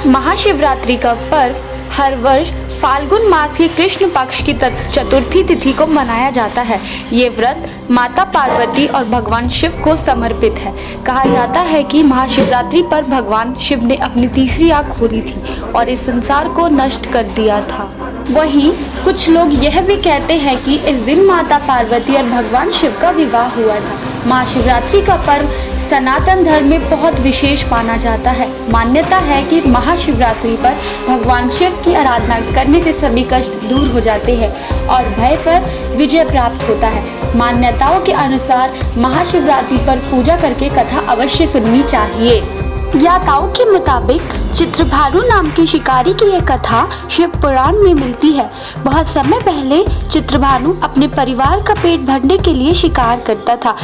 महाशिवरात्रि का पर्व हर वर्ष फाल्गुन मास की कृष्ण पक्ष की चतुर्थी तिथि को मनाया जाता है। ये व्रत माता पार्वती और भगवान शिव को समर्पित है। कहा जाता है कि महाशिवरात्रि पर भगवान शिव ने अपनी तीसरी आंख खोली थी और इस संसार को नष्ट कर दिया था। वहीं कुछ लोग यह भी कहते हैं कि इस दिन माता पार्वती और भगवान शिव का विवाह हुआ था। महाशिवरात्रि का पर्व सनातन धर्म में बहुत विशेष माना जाता है। मान्यता है कि महाशिवरात्रि पर भगवान शिव की आराधना करने से सभी कष्ट दूर हो जाते हैं और भय पर विजय प्राप्त होता है। मान्यताओं के अनुसार महाशिवरात्रि पर पूजा करके कथा अवश्य सुननी चाहिए। ज्ञाताओं के मुताबिक चित्रभानु नाम के शिकारी की यह कथा शिव पुराण में मिलती है। बहुत समय पहले चित्रभानु अपने परिवार का पेट भरने के लिए शिकार करता था।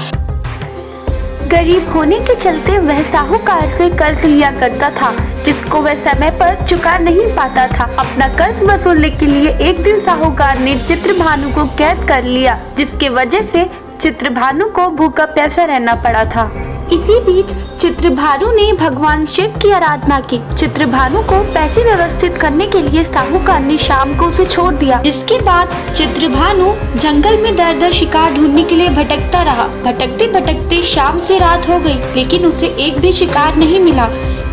गरीब होने के चलते वह साहूकार से कर्ज लिया करता था, जिसको वह समय पर चुका नहीं पाता था। अपना कर्ज वसूलने के लिए एक दिन साहूकार ने चित्रभानु को कैद कर लिया, जिसके वजह से चित्रभानु को भूखा प्यासा रहना पड़ा था। इसी बीच चित्रभानु ने भगवान शिव की आराधना की। चित्रभानु को पैसे व्यवस्थित करने के लिए साहूकार ने शाम को उसे छोड़ दिया। जिसके बाद चित्रभानु जंगल में दर दर शिकार ढूंढने के लिए भटकता रहा। भटकते भटकते शाम से रात हो गई, लेकिन उसे एक भी शिकार नहीं मिला।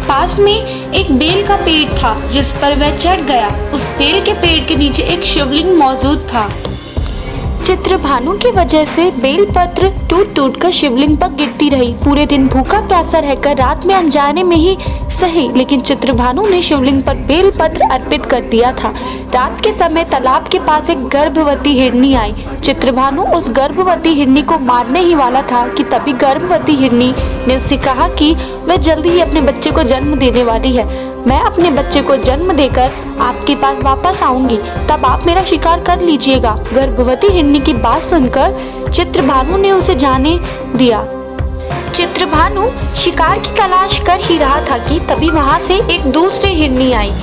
पास में एक बेल का पेड़ था, जिस पर वह चढ़ गया। उस बेल के पेड़ के नीचे एक शिवलिंग मौजूद था। चित्रभानु की वजह से बेलपत्र टूट टूट कर शिवलिंग पर गिरती रही। पूरे दिन भूखा प्यासा रहकर रात में अनजाने में ही सही, लेकिन चित्रभानु ने शिवलिंग पर बेलपत्र अर्पित कर दिया था। रात के समय तालाब के पास एक गर्भवती हिरनी आई। चित्रभानु उस गर्भवती हिरनी को मारने ही वाला था कि तभी गर्भवती हिरनी ने उससे कहा कि वह जल्दी ही अपने बच्चे को जन्म देने वाली है। मैं अपने बच्चे को जन्म देकर आपके पास वापस आऊंगी, तब आप मेरा शिकार कर लीजिएगा। गर्भवती हिरनी की बात सुनकर चित्रभानु ने उसे जाने दिया। चित्रभानु शिकार की तलाश कर ही रहा था कि तभी वहां से एक दूसरी हिरनी आई।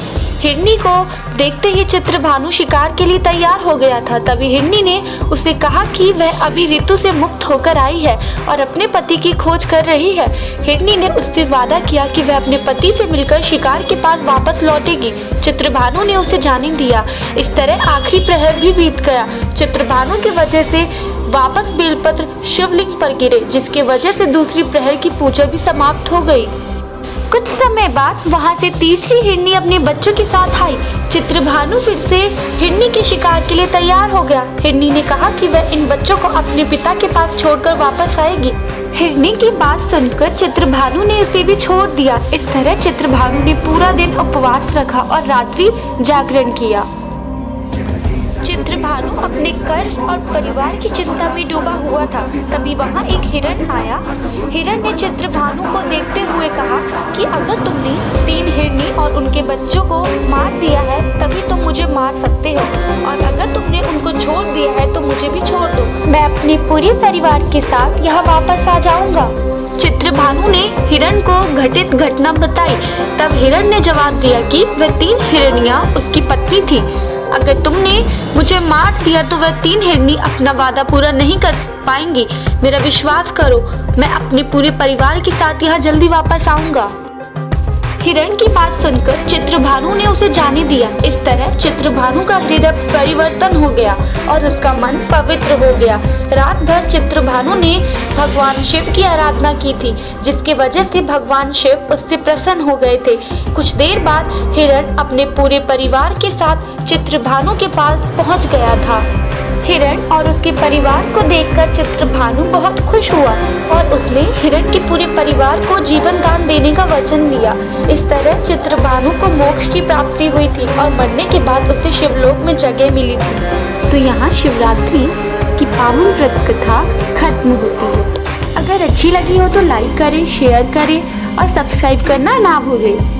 हिरनी को देखते ही चित्रभानु शिकार के लिए तैयार हो गया था। तभी हिरनी ने उसे कहा कि वह अभी ऋतु से मुक्त होकर आई है और अपने पति की खोज कर रही है। हिरनी ने उससे वादा किया कि वह अपने पति से मिलकर शिकार के पास वापस लौटेगी। चित्रभानु ने उसे जाने दिया। इस तरह आखिरी प्रहर भी बीत गया। चित्रभानु की वजह से वापस बेलपत्र शिवलिंग पर गिरे, जिसके वजह से दूसरी प्रहर की पूजा भी समाप्त हो गई। कुछ समय बाद वहां से तीसरी हिरनी अपने बच्चों के साथ आई। चित्रभानु फिर से हिरनी के शिकार के लिए तैयार हो गया। हिरनी ने कहा कि वह इन बच्चों को अपने पिता के पास छोड़कर वापस आएगी। हिरनी की बात सुनकर चित्रभानु ने उसे भी छोड़ दिया। इस तरह चित्रभानु ने पूरा दिन उपवास रखा और रात्रि जागरण किया। चित्रभानु अपने कर्ज और परिवार की चिंता में डूबा हुआ था। तभी वहां एक हिरण आया। हिरण ने चित्रभानु को देखते हुए कहा कि अगर तुमने 3 हिरनी और उनके बच्चों को मार दिया है तभी तुम मुझे मार सकते हो, और अगर तुमने उनको छोड़ दिया है तो मुझे भी छोड़ दो। मैं अपने पूरे परिवार के साथ यहाँ वापस आ जाऊंगा। चित्रभानु ने हिरण को घटित घटना बताई। तब हिरण ने जवाब दिया कि वह 3 हिरनियाँ उसकी पत्नी थी। अगर तुमने मुझे मार दिया तो वह 3 हिरनी अपना वादा पूरा नहीं कर पाएंगी। मेरा विश्वास करो, मैं अपने पूरे परिवार के साथ यहाँ जल्दी वापस आऊंगा। हिरण की बात सुनकर चित्रभानु ने उसे जाने दिया। इस तरह चित्रभानु का हृदय परिवर्तन हो गया और उसका मन पवित्र हो गया। रात भर चित्रभानु ने भगवान शिव की आराधना की थी, जिसकी वजह से भगवान शिव उससे प्रसन्न हो गए थे। कुछ देर बाद हिरण अपने पूरे परिवार के साथ चित्रभानु के पास पहुंच गया था। हिरण और उसके परिवार को देखकर चित्रभानु बहुत खुश हुआ और उसने हिरण के पूरे परिवार को जीवन दान देने का वचन लिया। इस तरह चित्रभानु को मोक्ष की प्राप्ति हुई थी और मरने के बाद उसे शिवलोक में जगह मिली थी। तो यहाँ शिवरात्रि की पावन व्रत कथा खत्म होती है। अगर अच्छी लगी हो तो लाइक करें, शेयर करें और सब्सक्राइब करना ना भूलें।